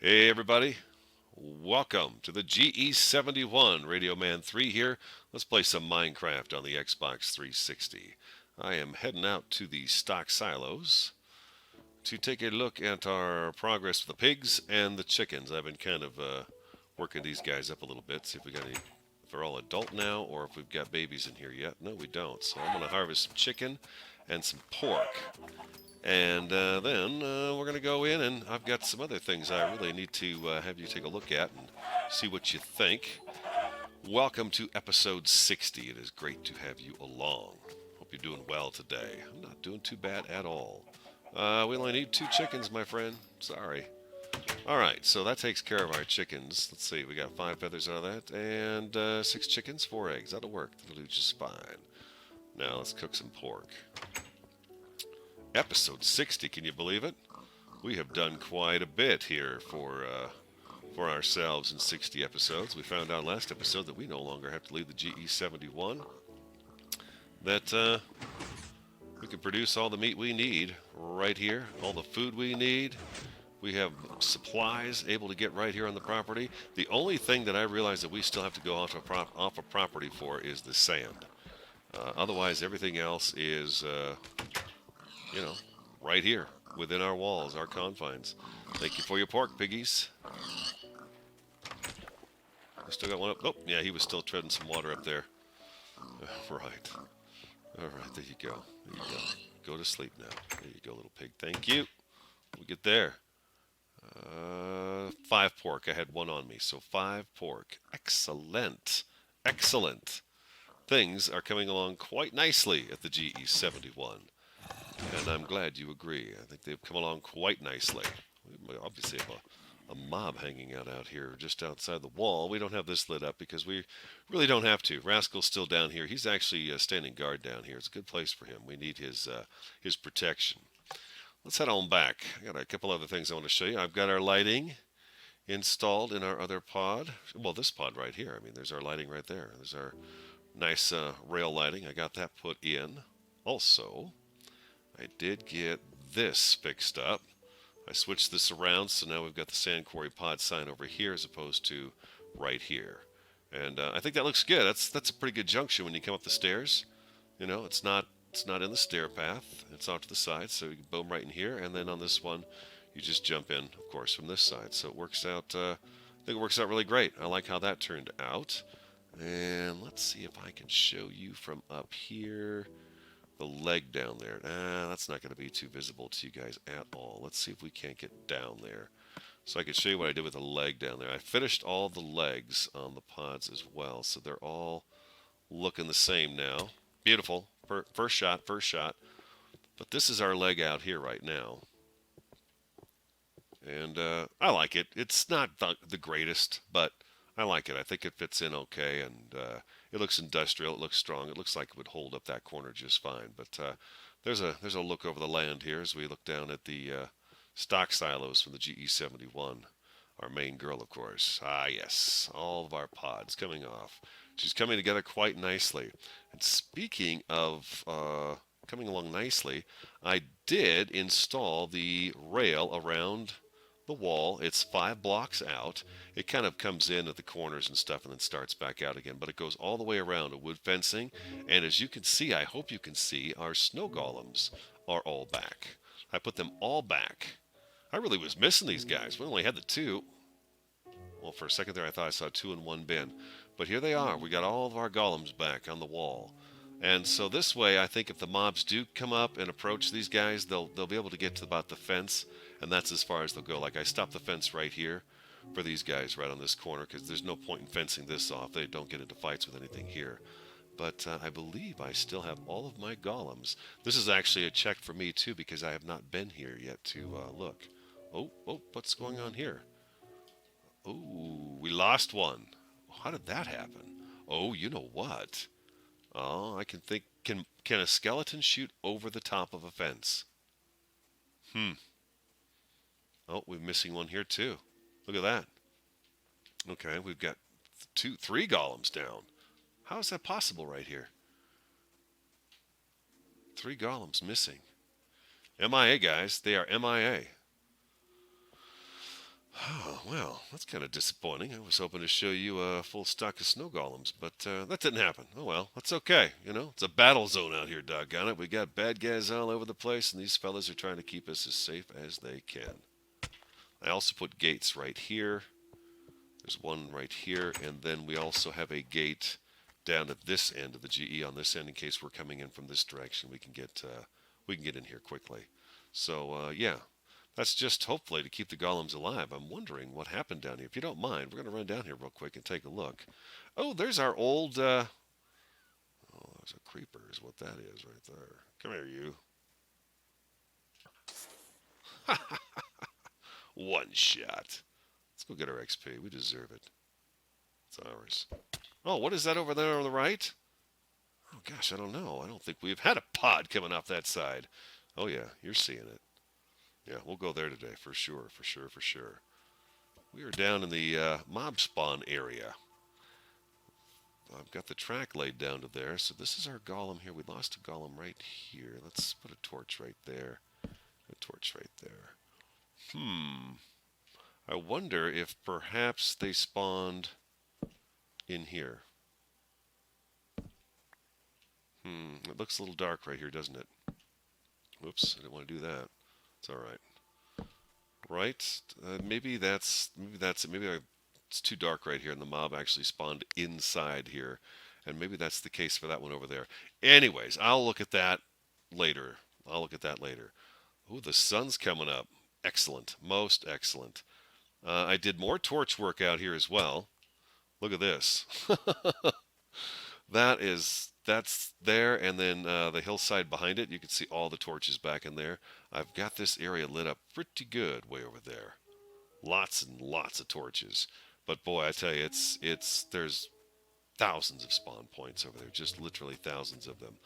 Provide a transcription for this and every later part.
Hey everybody, welcome to the GE71 Radio Man 3 here. Let's play some Minecraft on the Xbox 360. I am heading out to the stock silos to take a look at our progress with the pigs and the chickens. I've been kind of working these guys up a little bit, see if we got any, if they're all adult now or if we've got babies in here yet. No, we don't. So I'm going to harvest some chicken and some pork. And then we're going to go in, and I've got some other things I really need to have you take a look at and see what you think. Welcome to episode 60. It is great to have you along. Hope you're doing well today. I'm not doing too bad at all. We only need 2 chickens, my friend. Sorry. All right, so that takes care of our chickens. Let's see, we got 5 feathers out of that, and 6 chickens, 4 eggs. That'll work. That'll do just fine. Now let's cook some pork. Episode 60, can you believe it? We have done quite a bit here for ourselves in 60 episodes. We found out last episode that we no longer have to leave the GE71, that we can produce all the meat we need right here, all the food we need. We have supplies able to get right here on the property. The only thing that I realize that we still have to go off of property for is the sand. Otherwise, everything else is right here within our walls, our confines. Thank you for your pork, piggies. I still got one up. Oh, yeah, he was still treading some water up there. Right. All right, there you go. There you go. Go to sleep now. There you go, little pig. Thank you. We get there. 5 pork. I had 1 on me, so 5 pork. Excellent. Excellent. Things are coming along quite nicely at the GE71. And I'm glad you agree. I think they've come along quite nicely. We obviously have a mob hanging out here just outside the wall. We don't have this lit up because we really don't have to. Rascal's still down here. He's actually standing guard down here. It's a good place for him. We need his protection. Let's head on back. I got a couple other things I want to show you. I've got our lighting installed in our other pod. Well, this pod right here. I mean, there's our lighting right there. There's our nice rail lighting. I got that put in. Also, I did get this fixed up. I switched this around, so now we've got the sand quarry pod sign over here as opposed to right here. And I think that looks good. That's a pretty good junction when you come up the stairs. You know, it's not in the stair path. It's off to the side, so you can boom right in here. And then on this one, you just jump in, of course, from this side. So it works out. I think it works out really great. I like how that turned out. And let's see if I can show you from up here. The leg down there. That's not going to be too visible to you guys at all. Let's see if we can't get down there. So I can show you what I did with the leg down there. I finished all the legs on the pods as well, so they're all looking the same now. Beautiful. First shot. But this is our leg out here right now. And I like it. It's not the greatest, but I like it. I think it fits in okay, and it looks industrial. It looks strong. It looks like it would hold up that corner just fine. But there's a look over the land here as we look down at the stock silos from the GE71. Our main girl, of course. Ah, yes, all of our pods coming off. She's coming together quite nicely. And speaking of coming along nicely, I did install the rail around the wall. It's 5 blocks out. It kind of comes in at the corners and stuff and then starts back out again, but it goes all the way around a wood fencing. And as you can see, I hope you can see, our snow golems are all back. I put them all back. I really was missing these guys. We only had the 2. Well, for a second there I thought I saw 2 in 1 bin, but here they are. We got all of our golems back on the wall. And so this way, I think if the mobs do come up and approach these guys, they'll be able to get to about the fence, and that's as far as they'll go. Like, I stopped the fence right here for these guys right on this corner because there's no point in fencing this off. They don't get into fights with anything here. But I believe I still have all of my golems. This is actually a check for me, too, because I have not been here yet to look. Oh, what's going on here? Oh, we lost one. How did that happen? Oh, you know what? Oh, I can think. Can a skeleton shoot over the top of a fence? Oh, we're missing one here too. Look at that. Okay, we've got 3 golems down. How is that possible right here? 3 golems missing. MIA, guys. They are MIA. Oh, well, that's kind of disappointing. I was hoping to show you a full stock of snow golems, but that didn't happen. Oh well, that's okay. You know, it's a battle zone out here, doggone it. We got bad guys all over the place, and these fellas are trying to keep us as safe as they can. I also put gates right here. There's one right here, and then we also have a gate down at this end of the GE on this end in case we're coming in from this direction. We can get in here quickly. So yeah, that's just hopefully to keep the golems alive. I'm wondering what happened down here. If you don't mind, we're going to run down here real quick and take a look. Oh, there's our old. Oh, there's a creeper, is what that is right there. Come here, you. One shot. Let's go get our XP. We deserve it. It's ours. Oh, what is that over there on the right? Oh gosh, I don't know. I don't think we've had a pod coming off that side. Oh yeah, you're seeing it. Yeah, we'll go there today for sure, for sure, for sure. We are down in the mob spawn area. I've got the track laid down to there, so this is our golem here. We lost a golem right here. Let's put a torch right there. A torch right there. I wonder if perhaps they spawned in here. It looks a little dark right here, doesn't it? Whoops, I didn't want to do that. It's all right. Right? Maybe that's it. It's too dark right here, and the mob actually spawned inside here, and maybe that's the case for that one over there. Anyways, I'll look at that later. I'll look at that later. Ooh, the sun's coming up. Excellent, most excellent. I did more torch work out here as well. Look at this. That's there, and then the hillside behind it. You can see all the torches back in there. I've got this area lit up pretty good way over there. Lots and lots of torches. But boy, I tell you, there's thousands of spawn points over there, just literally thousands of them.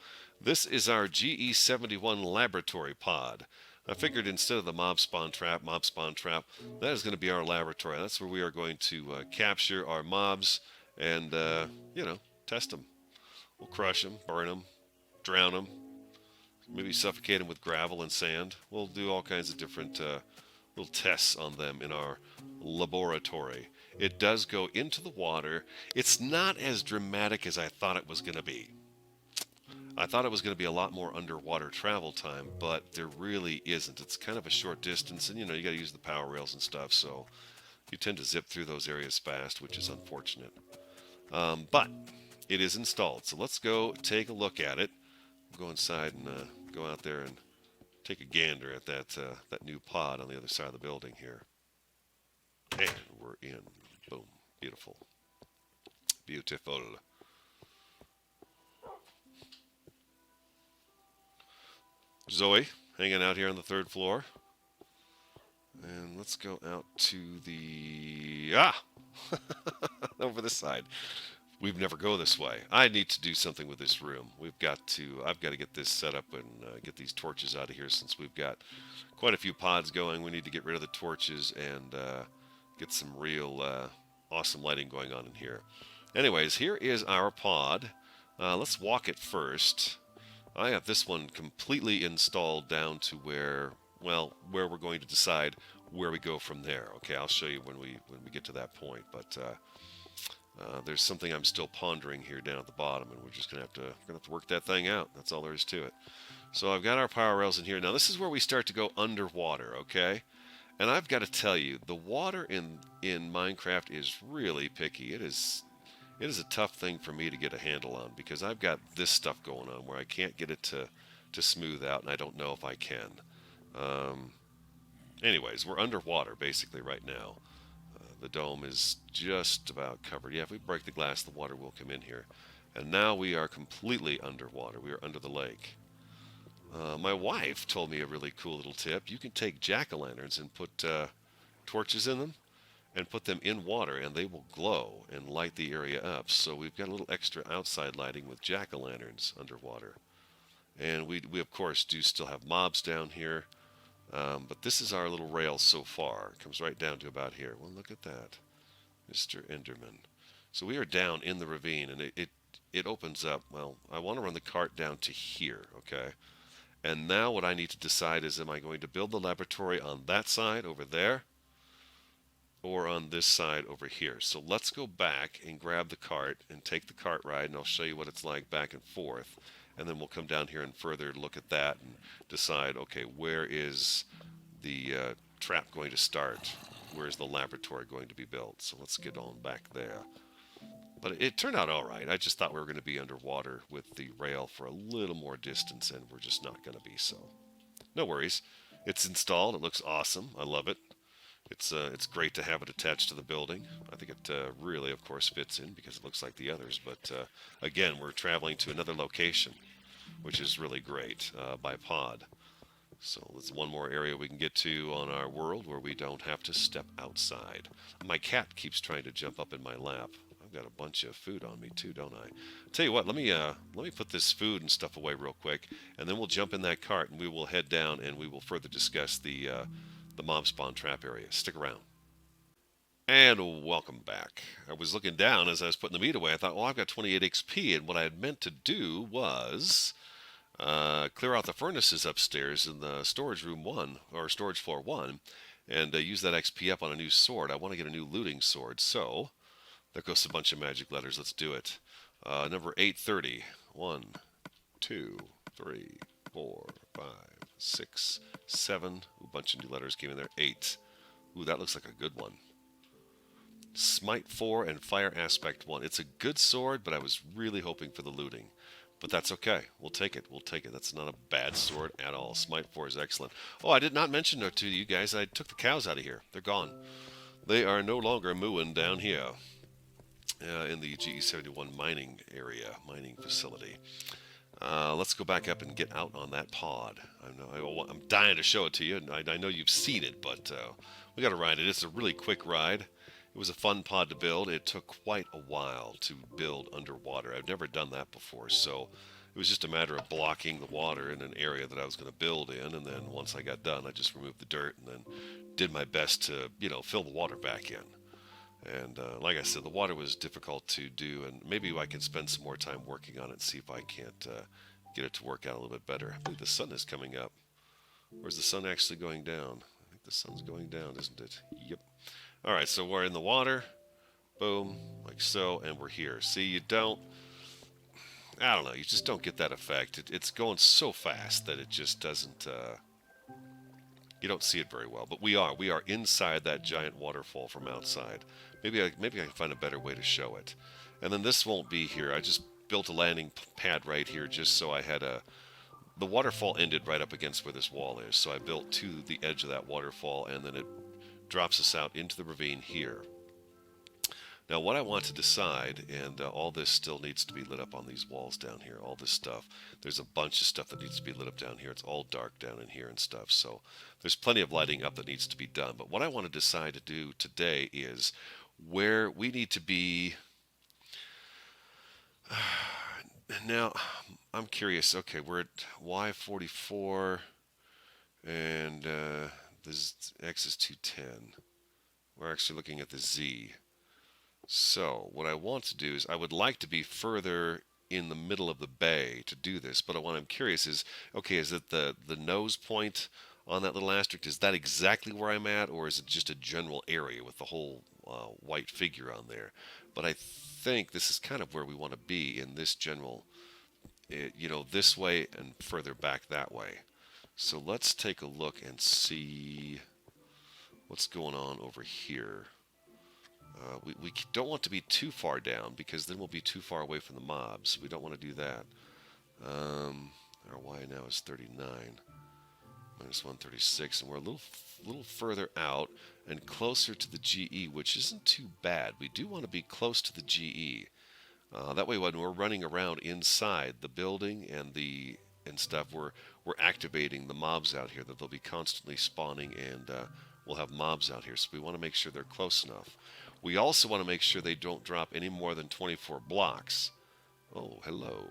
This is our GE71 laboratory pod. I figured instead of the mob spawn trap, that is going to be our laboratory. That's where we are going to capture our mobs and, test them. We'll crush them, burn them, drown them, maybe suffocate them with gravel and sand. We'll do all kinds of different little tests on them in our laboratory. It does go into the water. It's not as dramatic as I thought it was going to be. I thought it was going to be a lot more underwater travel time, but there really isn't. It's kind of a short distance, and you got to use the power rails and stuff, so you tend to zip through those areas fast, which is unfortunate. But it is installed, so let's go take a look at it. We'll go inside and go out there and take a gander at that new pod on the other side of the building here. And we're in. Boom. Beautiful. Beautiful. Zoe, hanging out here on the third floor. And let's go out to the... over this side. We've never go this way. I need to do something with this room. I've got to get this set up and get these torches out of here since we've got quite a few pods going. We need to get rid of the torches and get some real awesome lighting going on in here. Anyways, here is our pod. Let's walk it first. I have this one completely installed down to where we're going to decide where we go from there. Okay, I'll show you when we get to that point. But there's something I'm still pondering here down at the bottom, and we're gonna have to work that thing out. That's all there is to it. So I've got our power rails in here. Now this is where we start to go underwater. Okay, and I've got to tell you, the water in Minecraft is really picky. It is a tough thing for me to get a handle on because I've got this stuff going on where I can't get it to smooth out, and I don't know if I can. Anyways, we're underwater basically right now. The dome is just about covered. Yeah, if we break the glass, the water will come in here. And now we are completely underwater. We are under the lake. My wife told me a really cool little tip. You can take jack-o'-lanterns and put torches in them and put them in water, and they will glow and light the area up. So we've got a little extra outside lighting with jack-o'-lanterns underwater. And we of course, do still have mobs down here. But this is our little rail so far. It comes right down to about here. Well, look at that. Mr. Enderman. So we are down in the ravine, and it opens up. Well, I want to run the cart down to here, okay? And now what I need to decide is, am I going to build the laboratory on that side over there? or on this side over here. So let's go back and grab the cart and take the cart ride, and I'll show you what it's like back and forth. And then we'll come down here and further look at that and decide, okay, where is the trap going to start? Where is the laboratory going to be built? So let's get on back there. But it turned out all right. I just thought we were going to be underwater with the rail for a little more distance, and we're just not going to be, so no worries. It's installed. It looks awesome. I love it. It's great to have it attached to the building. I think it really, of course, fits in because it looks like the others. But again, we're traveling to another location, which is really great by pod. So there's one more area we can get to on our world where we don't have to step outside. My cat keeps trying to jump up in my lap. I've got a bunch of food on me too, don't I? Tell you what, let me put this food and stuff away real quick, and then we'll jump in that cart and we will head down and we will further discuss the mob spawn trap area. Stick around. And welcome back. I was looking down as I was putting the meat away. I thought, well, I've got 28 XP, and what I had meant to do was clear out the furnaces upstairs in the storage room 1, or storage floor 1, and use that XP up on a new sword. I want to get a new looting sword, so there goes a bunch of magic letters. Let's do it. Number 830. 1, 2, 3, 4, 5, 6, 7. Ooh, a bunch of new letters came in there. 8. Ooh, that looks like a good one. Smite 4 and Fire Aspect 1. It's a good sword, but I was really hoping for the looting. But that's okay. We'll take it. We'll take it. That's not a bad sword at all. Smite 4 is excellent. Oh, I did not mention to you guys, I took the cows out of here. They're gone. They are no longer mooing down here in the GE71 mining area, mining facility. Let's go back up and get out on that pod. I'm dying to show it to you. I know you've seen it, but we got to ride it. It's a really quick ride. It was a fun pod to build. It took quite a while to build underwater. I've never done that before, so it was just a matter of blocking the water in an area that I was going to build in, and then once I got done, I just removed the dirt and then did my best to, fill the water back in. And like I said, the water was difficult to do, and maybe I can spend some more time working on it and see if I can't get it to work out a little bit better. I believe the sun is coming up. Or is the sun actually going down? I think the sun's going down, isn't it? Yep. All right, so we're in the water. Boom, like so, and we're here. See, I don't know, you just don't get that effect. It's going so fast that it just doesn't, you don't see it very well. But we are inside that giant waterfall from outside. Maybe I can find a better way to show it. And then this won't be here. I just built a landing pad right here just so I had the waterfall ended right up against where this wall is. So I built to the edge of that waterfall, and then it drops us out into the ravine here. Now what I want to decide, and all this still needs to be lit up on these walls down here, all this stuff. There's a bunch of stuff that needs to be lit up down here. It's all dark down in here and stuff, so there's plenty of lighting up that needs to be done. But what I want to decide to do today is where we need to be. Now, I'm curious. Okay, we're at Y44, and this X is 210. We're actually looking at the Z. So what I want to do is I would like to be further in the middle of the bay to do this, but what I'm curious is, okay, is it the nose point on that little asterisk? Is that exactly where I'm at, or is it just a general area with the whole white figure on there? But I think this is kind of where we want to be in this general, this way and further back that way. So let's take a look and see what's going on over here. We don't want to be too far down because then we'll be too far away from the mobs. We don't want to do that. Our Y now is 39, minus 136, and we're a little further out and closer to the GE, which isn't too bad. We do want to be close to the GE. That way, when we're running around inside the building and stuff, we're activating the mobs out here. That they'll be constantly spawning, and we'll have mobs out here. So we want to make sure they're close enough. We also want to make sure they don't drop any more than 24 blocks. Oh, hello.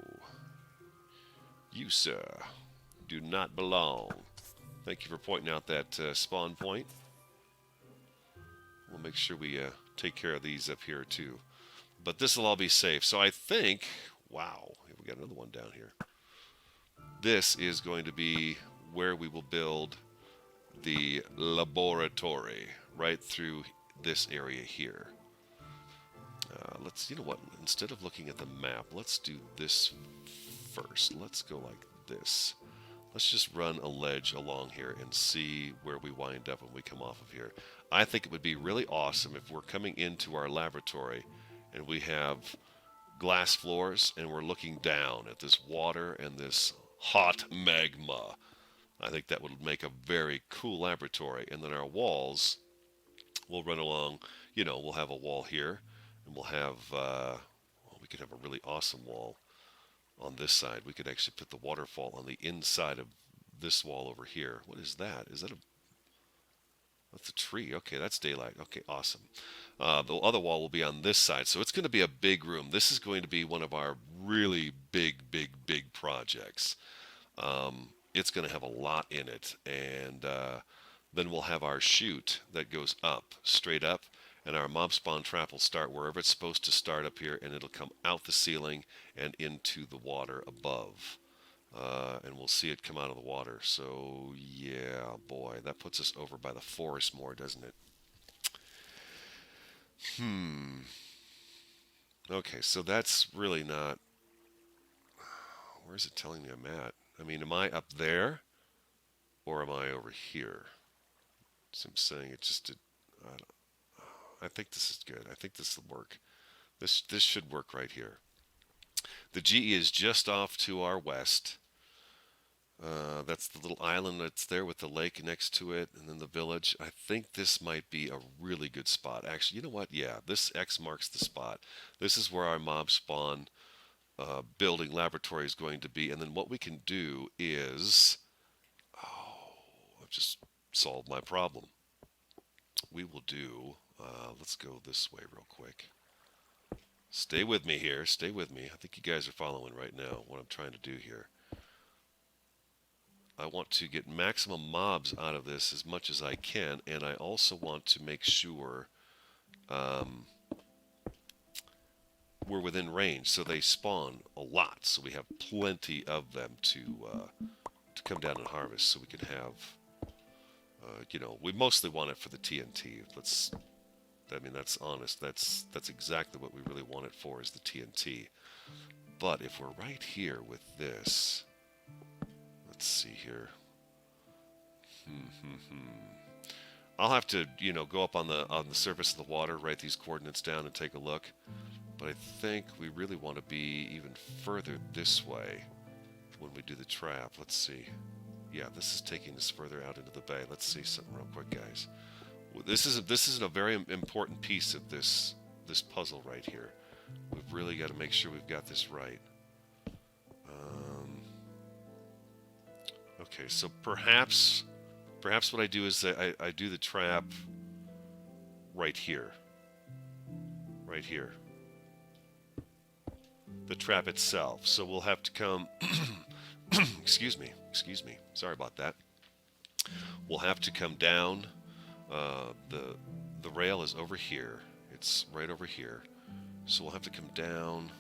You, sir, do not belong. Thank you for pointing out that spawn point. We'll make sure we take care of these up here, too. But this will all be safe. So I think, wow, we got another one down here. This is going to be where we will build the laboratory, right through this area here. You know what, instead of looking at the map, let's do this first. Let's go like this. Let's just run a ledge along here and see where we wind up when we come off of here. I think it would be really awesome if we're coming into our laboratory and we have glass floors and we're looking down at this water and this hot magma. I think that would make a very cool laboratory. And then our walls will run along, we'll have a wall here and we'll have, well, we could have a really awesome wall on this side. We could actually put the waterfall on the inside of this wall over here. What is that? That's a tree. Okay, that's daylight. Okay, awesome. The other wall will be on this side. So it's going to be a big room. This is going to be one of our really big projects. It's going to have a lot in it. And then we'll have our chute that goes up, straight up. And our mob spawn trap will start wherever it's supposed to start up here. And it'll come out the ceiling and into the water above. And we'll see it come out of the water. So, yeah, boy, that puts us over by the forest more, doesn't it? Okay, so that's really not... Where's it telling me I'm at? I mean, am I up there? Or am I over here? So I'm saying it just did... I think this is good. I think this will work. This should work right here. The GE is just off to our west. That's the little island that's there with the lake next to it, and then the village. I think this might be a really good spot. Actually, you know what? Yeah, this X marks the spot. This is where our mob spawn building laboratory is going to be. And then what we can do is... Oh, I've just solved my problem. We will do... let's go this way real quick. Stay with me here. Stay with me. I think you guys are following right now what I'm trying to do here. I want to get maximum mobs out of this as much as I can, and I also want to make sure we're within range, so they spawn a lot, so we have plenty of them to come down and harvest, so we can have, we mostly want it for the TNT. That's honest. That's exactly what we really want it for, is the TNT. But if we're right here with this... Let's see here. I'll have to, go up on the surface of the water, write these coordinates down, and take a look. But I think we really want to be even further this way when we do the trap. Let's see. Yeah, this is taking us further out into the bay. Let's see something real quick, guys. This is a very important piece of this puzzle right here. We've really got to make sure we've got this right. Okay, so perhaps what I do is I do the trap right here. Right here. The trap itself. So we'll have to come... excuse me. Sorry about that. We'll have to come down. The rail is over here. It's right over here. So we'll have to come down...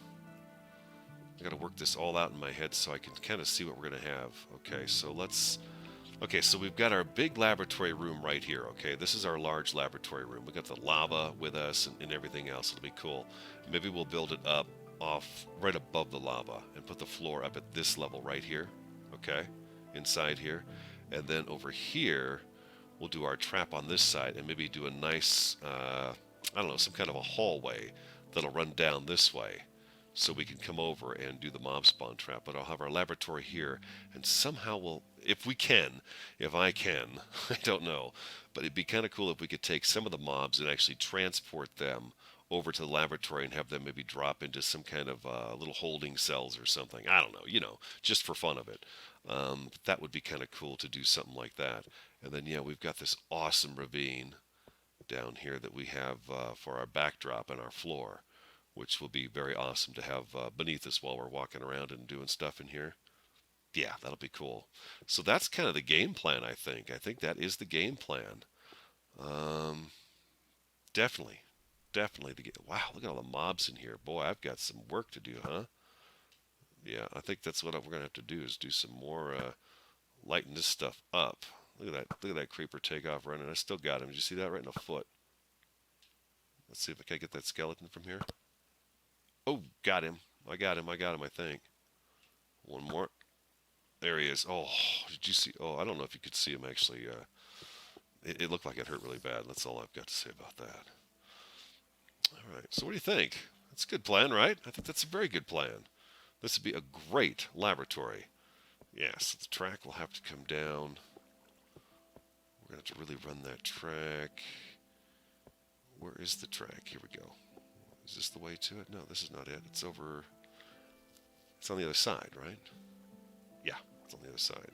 I gotta work this all out in my head so I can kind of see what we're gonna have. Okay, so we've got our big laboratory room right here. Okay, this is our large laboratory room. We got the lava with us and everything else. It'll be cool. Maybe we'll build it up off right above the lava and put the floor up at this level right here. Okay, inside here, and then over here we'll do our trap on this side and maybe do a nice, I don't know, some kind of a hallway that'll run down this way. So we can come over and do the mob spawn trap. But I'll have our laboratory here, and somehow we'll, if I can, I don't know. But it'd be kind of cool if we could take some of the mobs and actually transport them over to the laboratory and have them maybe drop into some kind of little holding cells or something. I don't know, just for fun of it. That would be kind of cool to do something like that. And then, yeah, we've got this awesome ravine down here that we have for our backdrop and our floor, which will be very awesome to have beneath us while we're walking around and doing stuff in here. Yeah, that'll be cool. So that's kind of the game plan, I think. I think that is the game plan. Definitely. Wow, look at all the mobs in here. Boy, I've got some work to do, huh? Yeah, I think that's what we're going to have to do, is do some more lighten this stuff up. Look at that creeper take off running. I still got him. Did you see that right in the foot? Let's see if I can get that skeleton from here. Oh, got him. I got him. I got him, I think. One more. There he is. Oh, did you see? Oh, I don't know if you could see him actually. It looked like it hurt really bad. That's all I've got to say about that. All right. So what do you think? That's a good plan, right? I think that's a very good plan. This would be a great laboratory. Yes, the track will have to come down. We're going to have to really run that track. Where is the track? Here we go. Is this the way to it? No, this is not it. It's over. It's on the other side, right? Yeah, it's on the other side.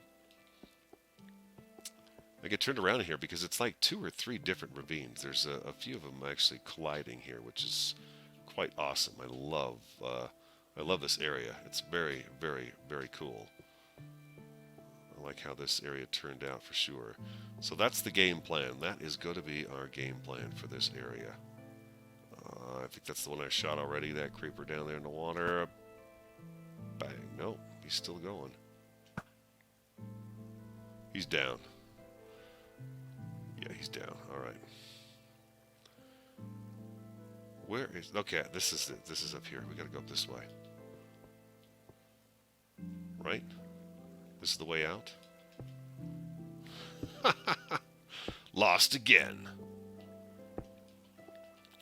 I get turned around here because it's like 2 or 3 different ravines. There's a few of them actually colliding here, which is quite awesome. I love this area. It's very, very, very cool. I like how this area turned out for sure. So that's the game plan. That is going to be our game plan for this area. I think that's the one I shot already. That creeper down there in the water. Bang. Nope. He's still going. He's down. Yeah, he's down. All right. Where is... Okay, this is it. This is up here. We got to go up this way. Right? This is the way out? Lost again.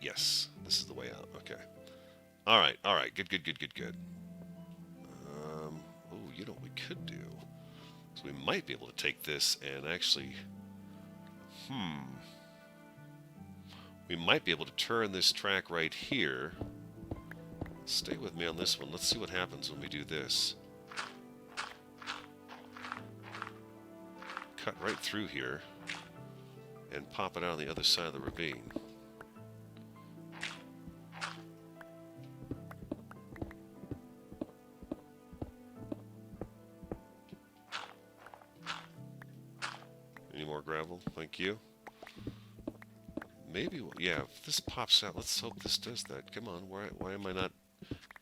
Yes, this is the way out. Okay. All right. All right. Good, good, good, good, good. Oh, you know what we could do? So we might be able to take this and actually... We might be able to turn this track right here. Stay with me on this one. Let's see what happens when we do this. Cut right through here and pop it out on the other side of the ravine. Any more gravel? Thank you. Maybe, yeah, if this pops out, let's hope this does that. Come on, why am I not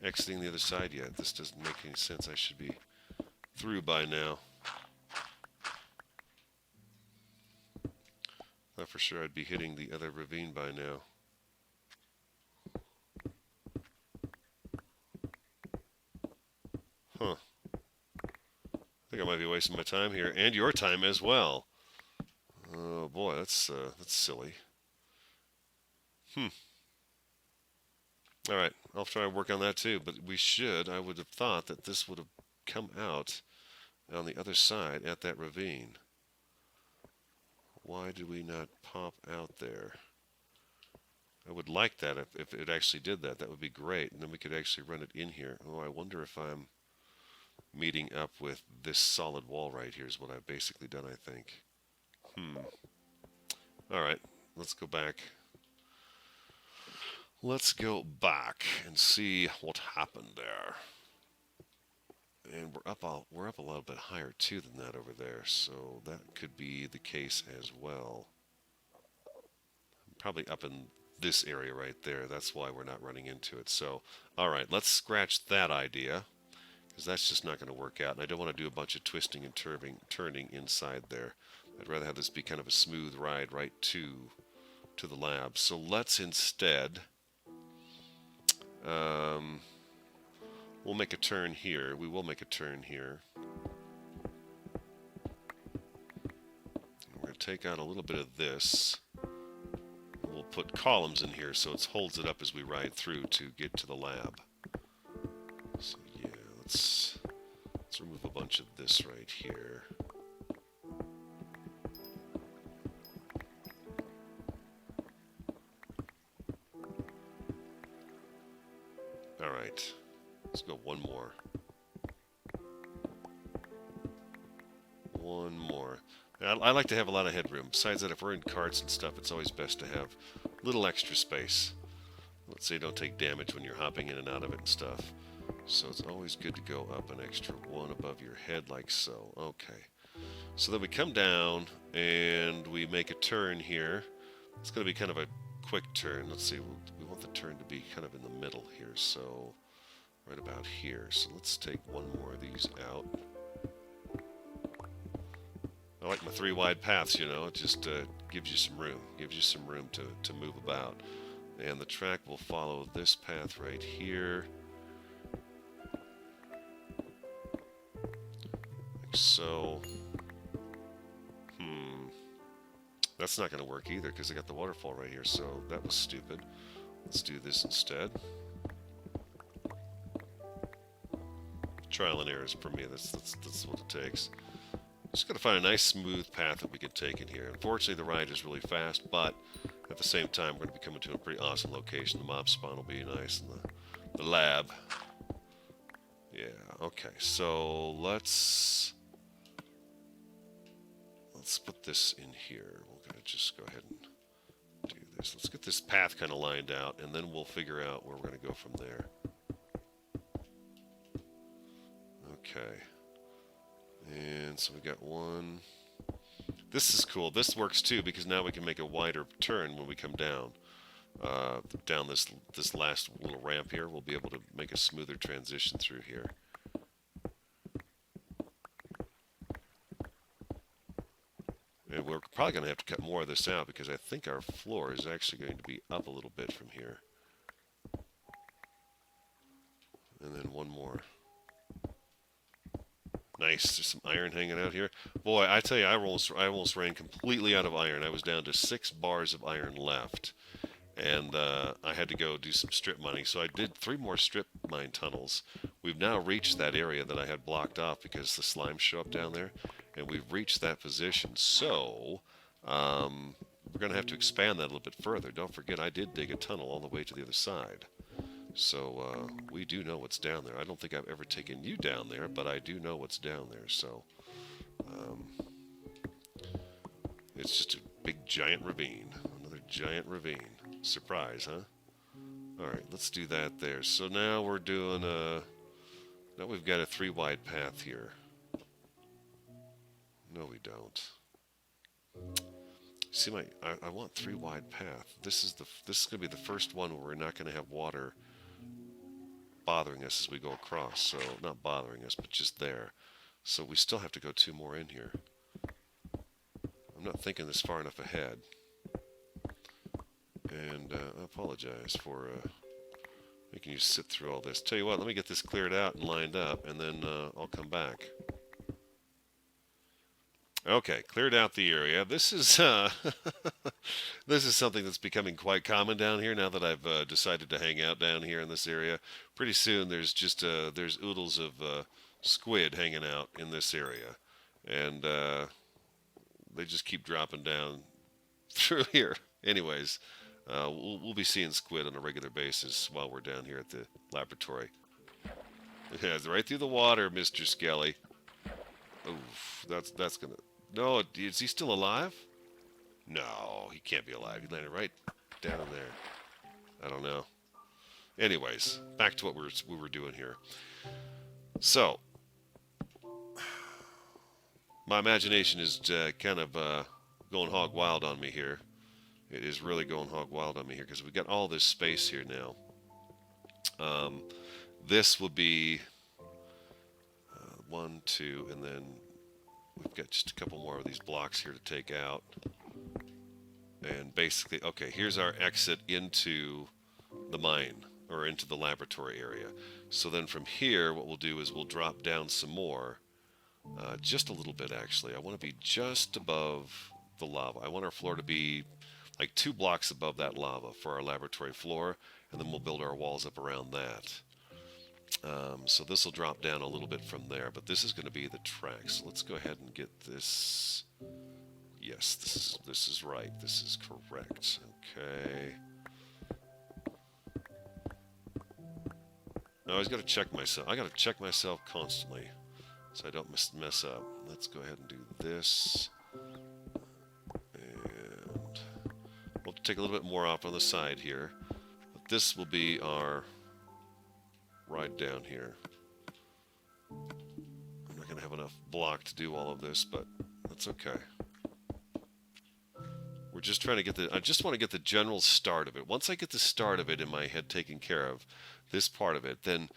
exiting the other side yet? This doesn't make any sense. I should be through by now. Thought for sure I'd be hitting the other ravine by now. Huh. I think I might be wasting my time here, and your time as well. Oh boy, that's silly. All right, I'll try to work on that too. But I would have thought that this would have come out on the other side at that ravine. Why did we not pop out there? I would like that if it actually did that. That would be great. And then we could actually run it in here. Oh, I wonder if I'm meeting up with this solid wall right here is what I've basically done, I think. All right, let's go back. Let's go back and see what happened there. And we're up a little bit higher too than that over there, so that could be the case as well. Probably up in this area right there. That's why we're not running into it. So, all right, let's scratch that idea, because that's just not going to work out. And I don't want to do a bunch of twisting and turning inside there. I'd rather have this be kind of a smooth ride right to the lab. So let's instead... we'll make a turn here. We will make a turn here. We're going to take out a little bit of this. We'll put columns in here so it holds it up as we ride through to get to the lab. So yeah, let's remove a bunch of this right here. All right. Let's go one more. One more. I like to have a lot of headroom. Besides that, if we're in carts and stuff, it's always best to have a little extra space. Let's say don't take damage when you're hopping in and out of it and stuff. So it's always good to go up an extra one above your head like so. Okay. So then we come down and we make a turn here. It's going to be kind of a quick turn. Let's see. We want the turn to be kind of in the middle here. So... right about here. So let's take one more of these out. I like my 3 wide paths, you know. It just gives you some room. Gives you some room to move about. And the track will follow this path right here. Like so. That's not going to work either because I got the waterfall right here, so that was stupid. Let's do this instead. Trial and errors for me, that's what it takes. Just got to find a nice smooth path that we can take in here. Unfortunately, the ride is really fast, but at the same time, we're going to be coming to a pretty awesome location. The mob spawn will be nice, and the lab. Yeah, okay, so let's put this in here. We're going to just go ahead and do this. Let's get this path kind of lined out, and then we'll figure out where we're going to go from there. Okay. And so we got one. This is cool. This works too because now we can make a wider turn when we come down. Down this last little ramp here, we'll be able to make a smoother transition through here. And we're probably going to have to cut more of this out because I think our floor is actually going to be up a little bit from here. And then one more. Nice. There's some iron hanging out here. Boy, I tell you, I almost ran completely out of iron. I was down to 6 bars of iron left. And I had to go do some strip mining. So I did 3 more strip mine tunnels. We've now reached that area that I had blocked off because the slimes show up down there. And we've reached that position. So we're going to have to expand that a little bit further. Don't forget, I did dig a tunnel all the way to the other side. So we do know what's down there. I don't think I've ever taken you down there, but I do know what's down there. So it's just a big giant ravine. Another giant ravine. Surprise, huh? Alright, let's do that there. So now we're doing now we've got a 3 wide path here. No, we don't. See, I want 3 wide path. This is going to be the first one where we're not going to have water bothering us as we go across. So not bothering us, but just there. So we still have to go 2 more in here. I'm not thinking this far enough ahead. And I apologize for making you sit through all this. Tell you what, let me get this cleared out and lined up, and then I'll come back. Okay, cleared out the area. This is this is something that's becoming quite common down here now that I've decided to hang out down here in this area. Pretty soon there's just there's oodles of squid hanging out in this area, and they just keep dropping down through here. Anyways, we'll be seeing squid on a regular basis while we're down here at the laboratory. Yeah, it's right through the water, Mr. Skelly. Oof, that's gonna. No, is he still alive? No, he can't be alive. He landed right down there. I don't know. Anyways, back to what we were doing here. So, my imagination is kind of going hog wild on me here. It is really going hog wild on me here because we've got all this space here now. This will be 1, 2, and then we've got just a couple more of these blocks here to take out. And basically, okay, here's our exit into the mine, or into the laboratory area. So then from here, what we'll do is we'll drop down some more, just a little bit actually. I want to be just above the lava. I want our floor to be like 2 blocks above that lava for our laboratory floor, and then we'll build our walls up around that. So this will drop down a little bit from there, but this is going to be the track. So let's go ahead and get this. Yes, this is right. This is correct. Okay. I always got to check myself. I got to check myself constantly so I don't mess up. Let's go ahead and do this. And we'll take a little bit more off on the side here. But this will be our ride down here. I'm not going to have enough block to do all of this, but that's okay. We're just trying to get I just want to get the general start of it. Once I get the start of it in my head taken care of, this part of it, then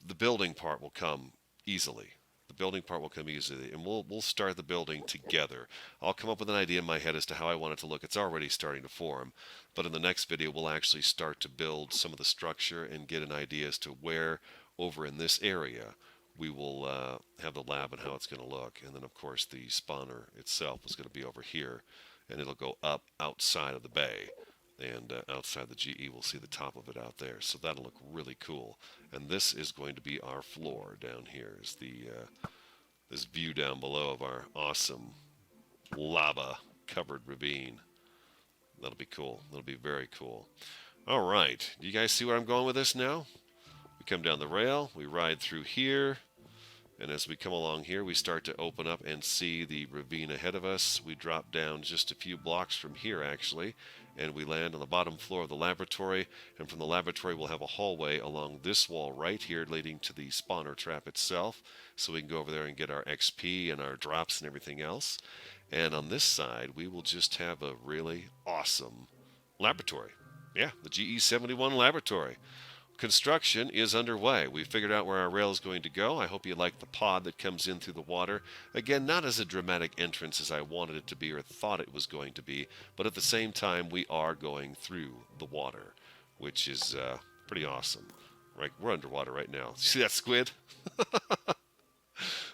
the building part will come easily. building part will come easily, and we'll start the building together. I'll come up with an idea in my head as to how I want it to look. It's already starting to form, but in the next video, we'll actually start to build some of the structure and get an idea as to where over in this area we will have the lab and how it's going to look. And then, of course, the spawner itself is going to be over here, and it'll go up outside of the bay. And outside the GE, we'll see the top of it out there. So that'll look really cool. And this is going to be our floor down here. Is the this view down below of our awesome lava-covered ravine. That'll be cool. That'll be very cool. All right. Do you guys see where I'm going with this now? We come down the rail. We ride through here. And as we come along here, we start to open up and see the ravine ahead of us. We drop down just a few blocks from here, actually, and we land on the bottom floor of the laboratory. And from the laboratory, we'll have a hallway along this wall right here leading to the spawner trap itself, so we can go over there and get our XP and our drops and everything else. And on this side, we will just have a really awesome laboratory. Yeah, the GE71 laboratory. Construction is underway. We figured out where our rail is going to go. I hope you like the pod that comes in through the water. Again, not as a dramatic entrance as I wanted it to be or thought it was going to be, but at the same time, we are going through the water, which is pretty awesome. Right, we're underwater right now. See that squid?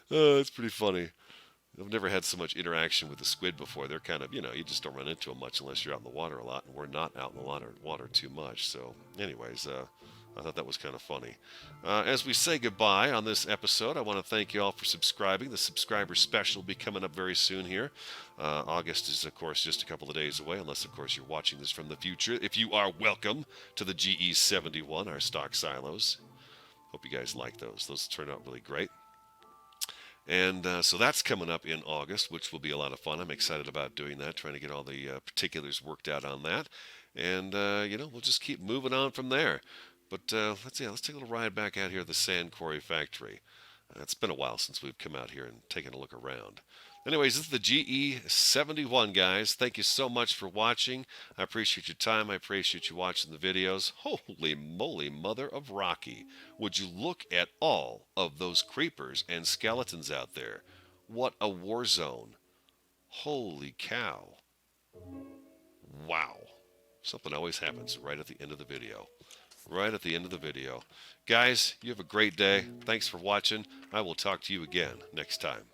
It's pretty funny. I've never had so much interaction with the squid before. They're kind of, you just don't run into them much unless you're out in the water a lot, and we're not out in the water too much. So, anyways, I thought that was kind of funny. As we say goodbye on this episode, I want to thank you all for subscribing. The subscriber special will be coming up very soon here. August is, of course, just a couple of days away, unless, of course, you're watching this from the future. If you are, welcome to the GE71, our stock silos. Hope you guys like those. Those turn out really great. And so that's coming up in August, which will be a lot of fun. I'm excited about doing that, trying to get all the particulars worked out on that. And, we'll just keep moving on from there. But let's take a little ride back out here at the Sand Quarry Factory. It's been a while since we've come out here and taken a look around. Anyways, this is the GE71, guys. Thank you so much for watching. I appreciate your time. I appreciate you watching the videos. Holy moly, mother of Rocky. Would you look at all of those creepers and skeletons out there? What a war zone. Holy cow. Wow. Something always happens right at the end of the video. Right at the end of the video. Guys, you have a great day. Thanks for watching. I will talk to you again next time.